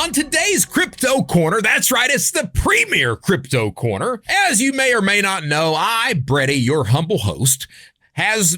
on today's Crypto Corner. That's right, it's the premier Crypto Corner. As you may or may not know, I, Brady, your humble host, has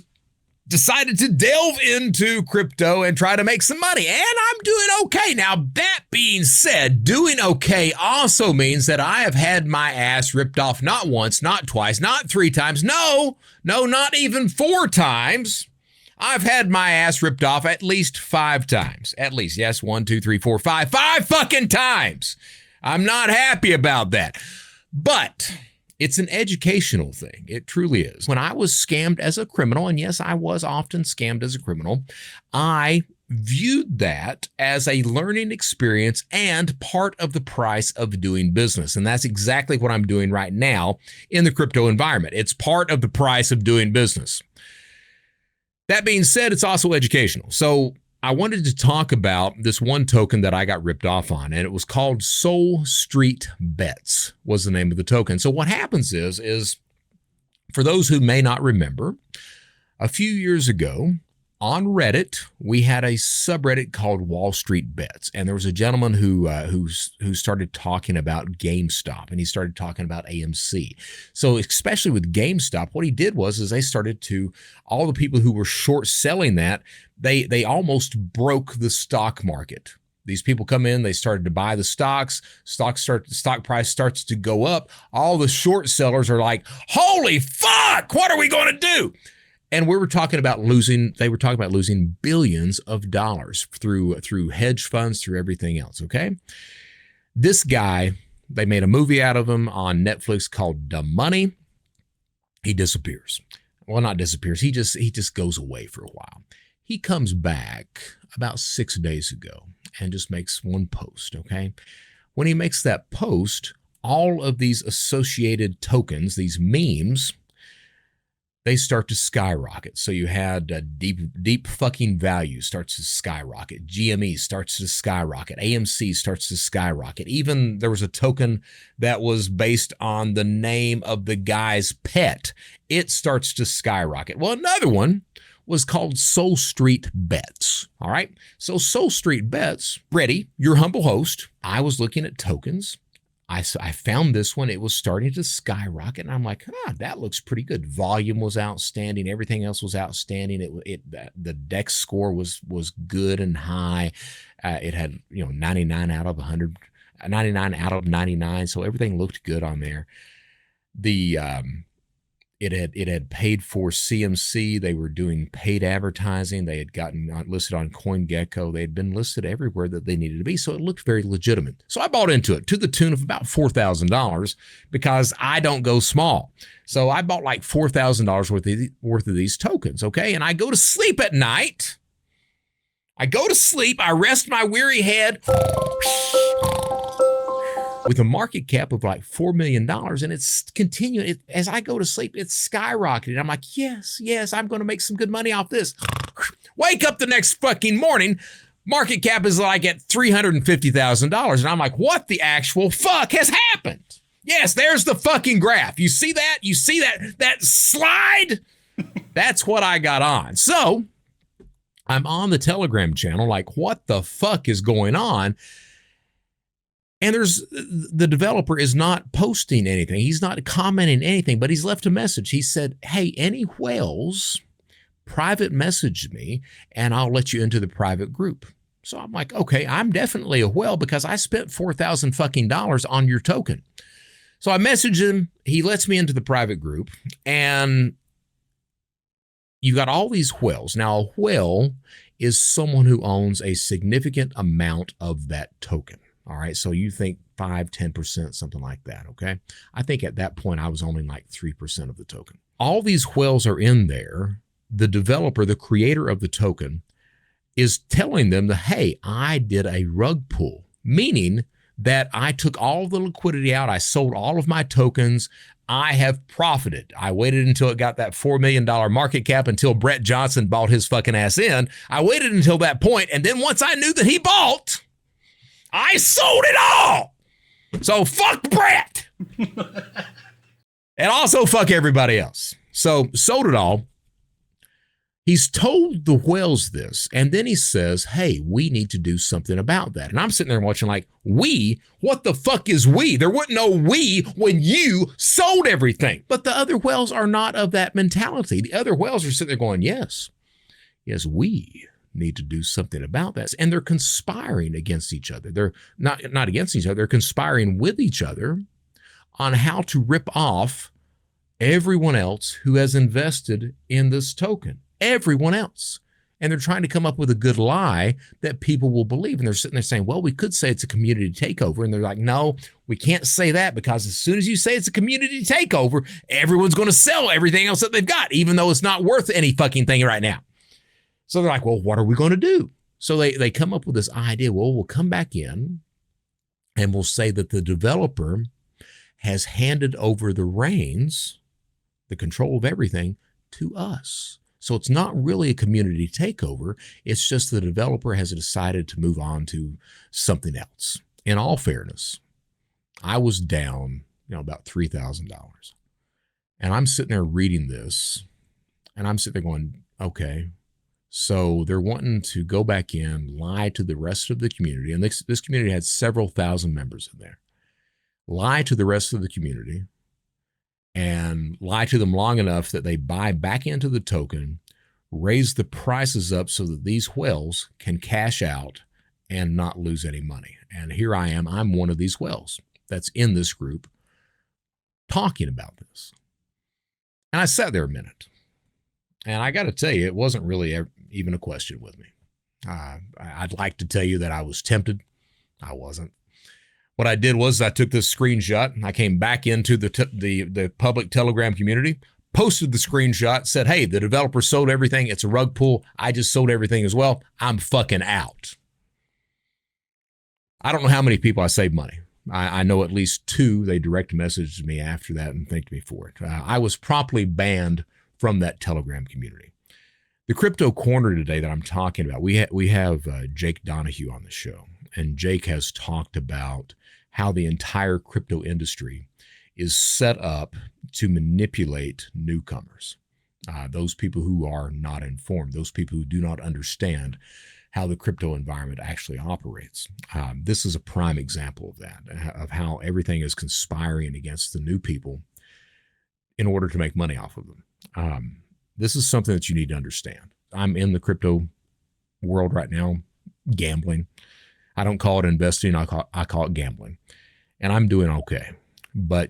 decided to delve into crypto and try to make some money, and I'm doing okay. Now, that being said, doing okay also means that I have had my ass ripped off not once, not twice, not 3 times, no, not even 4 times. I've had my ass ripped off at least 5 times. At least, yes, 1, 2, 3, 4, 5 fucking times. I'm not happy about that. But it's an educational thing. It truly is. When I was scammed as a criminal, and yes, I was often scammed as a criminal, I viewed that as a learning experience and part of the price of doing business. And that's exactly what I'm doing right now in the crypto environment. It's part of the price of doing business. That being said, it's also educational. So I wanted to talk about this one token that I got ripped off on, and it was called Soul Street Bets was the name of the token. So what happens is for those who may not remember, a few years ago on Reddit, we had a subreddit called Wall Street Bets, and there was a gentleman who started talking about GameStop, and he started talking about AMC. So especially with GameStop, what he did was they started to, all the people who were short selling that, they almost broke the stock market. These people come in, they started to buy the stocks, stock price starts to go up. All the short sellers are like, holy fuck, what are we going to do? And we were talking about they were talking about losing billions of dollars through hedge funds, through everything else, okay? This guy, they made a movie out of him on Netflix called The Money. He disappears. Well, not disappears. He just goes away for a while. He comes back about 6 days ago and just makes one post, okay? When he makes that post, all of these associated tokens, these memes, they start to skyrocket. So you had deep fucking value starts to skyrocket. GME starts to skyrocket. AMC starts to skyrocket. Even there was a token that was based on the name of the guy's pet. It starts to skyrocket. Well, another one was called Soul Street Bets. All right. So Soul Street Bets, Brady, your humble host, I was looking at tokens. I found this one. It was starting to skyrocket, and I'm like, that looks pretty good. Volume was outstanding. Everything else was outstanding. The DEX score was good and high. It had 99 out of 100, 99 out of 99. So everything looked good on there. It had paid for CMC. They were doing paid advertising. They had gotten listed on CoinGecko. They had been listed everywhere that they needed to be. So it looked very legitimate. So I bought into it to the tune of about $4,000 because I don't go small. So I bought like $4,000 worth of these tokens. Okay. And I go to sleep at night. I rest my weary head with a market cap of like $4 million, and it's continuing. As I go to sleep, it's skyrocketing. I'm like, yes, I'm going to make some good money off this. Wake up the next fucking morning, market cap is like at $350,000, and I'm like, what the actual fuck has happened? Yes, there's the fucking graph. You see that? You see that slide? That's what I got on. So I'm on the Telegram channel, like, what the fuck is going on? And the developer is not posting anything. He's not commenting anything, but he's left a message. He said, hey, any whales, private message me and I'll let you into the private group. So I'm like, okay, I'm definitely a whale because I spent $4,000 fucking dollars on your token. So I message him. He lets me into the private group, and you got all these whales. Now, a whale is someone who owns a significant amount of that token. All right, so you think 5, 10%, something like that, okay? I think at that point I was owning like 3% of the token. All these whales are in there. The developer, the creator of the token, is telling them that, hey, I did a rug pull, meaning that I took all the liquidity out. I sold all of my tokens. I have profited. I waited until it got that $4 million market cap until Brett Johnson bought his fucking ass in. I waited until that point, and then once I knew that he bought, I sold it all. So fuck Brett. And also fuck everybody else. So sold it all. He's told the whales this, and then he says, hey, we need to do something about that. And I'm sitting there watching like, we? What the fuck is we? There wasn't no we when you sold everything. But the other whales are not of that mentality. The other whales are sitting there going, yes, we need to do something about that. And they're conspiring against each other. They're not against each other. They're conspiring with each other on how to rip off everyone else who has invested in this token. Everyone else. And they're trying to come up with a good lie that people will believe. And they're sitting there saying, well, we could say it's a community takeover. And they're like, no, we can't say that, because as soon as you say it's a community takeover, everyone's going to sell everything else that they've got, even though it's not worth any fucking thing right now. So they're like, well, what are we going to do? So they come up with this idea. Well, we'll come back in and we'll say that the developer has handed over the reins, the control of everything, to us. So it's not really a community takeover. It's just the developer has decided to move on to something else. In all fairness, I was down, about $3,000. And I'm sitting there reading this, and I'm sitting there going, okay, so they're wanting to go back in, lie to the rest of the community. And this community had several thousand members in there. Lie to the rest of the community and lie to them long enough that they buy back into the token, raise the prices up so that these whales can cash out and not lose any money. And here I am. I'm one of these whales that's in this group talking about this. And I sat there a minute. And I got to tell you, it wasn't really even a question with me. I'd like to tell you that I was tempted. I wasn't. What I did was I took this screenshot and I came back into the public Telegram community, posted the screenshot, said, hey, the developer sold everything. It's a rug pull. I just sold everything as well. I'm fucking out. I don't know how many people I saved money. I know at least 2. They direct messaged me after that and thanked me for it. I was promptly banned from that Telegram community. The crypto corner today that I'm talking about, we have Jake Donahue on the show, and Jake has talked about how the entire crypto industry is set up to manipulate newcomers, those people who are not informed, those people who do not understand how the crypto environment actually operates. This is a prime example of that, of how everything is conspiring against the new people in order to make money off of them. This is something that you need to understand. I'm in the crypto world right now, gambling. I don't call it investing. I call it gambling. And I'm doing okay. But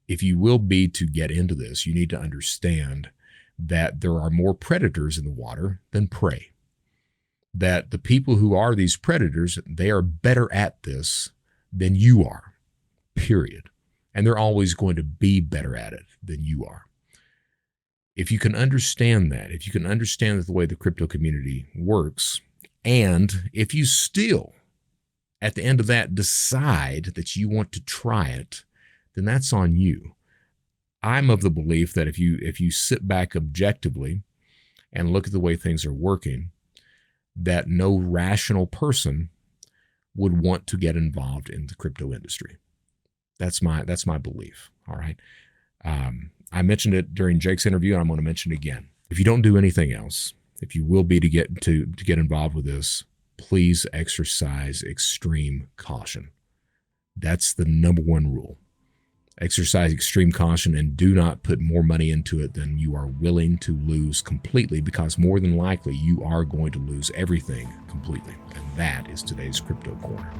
if you will be to get into this, you need to understand that there are more predators in the water than prey. That the people who are these predators, they are better at this than you are, period. And they're always going to be better at it than you are. If you can understand that, if you can understand the way the crypto community works, and if you still, at the end of that, decide that you want to try it, then that's on you. I'm of the belief that if you sit back objectively and look at the way things are working, that no rational person would want to get involved in the crypto industry. That's my belief. All right. I mentioned it during Jake's interview, and I'm going to mention it again. If you don't do anything else, if you will be to get involved with this, please exercise extreme caution. That's the number one rule. Exercise extreme caution and do not put more money into it than you are willing to lose completely, because more than likely you are going to lose everything completely. And that is today's Crypto Corner.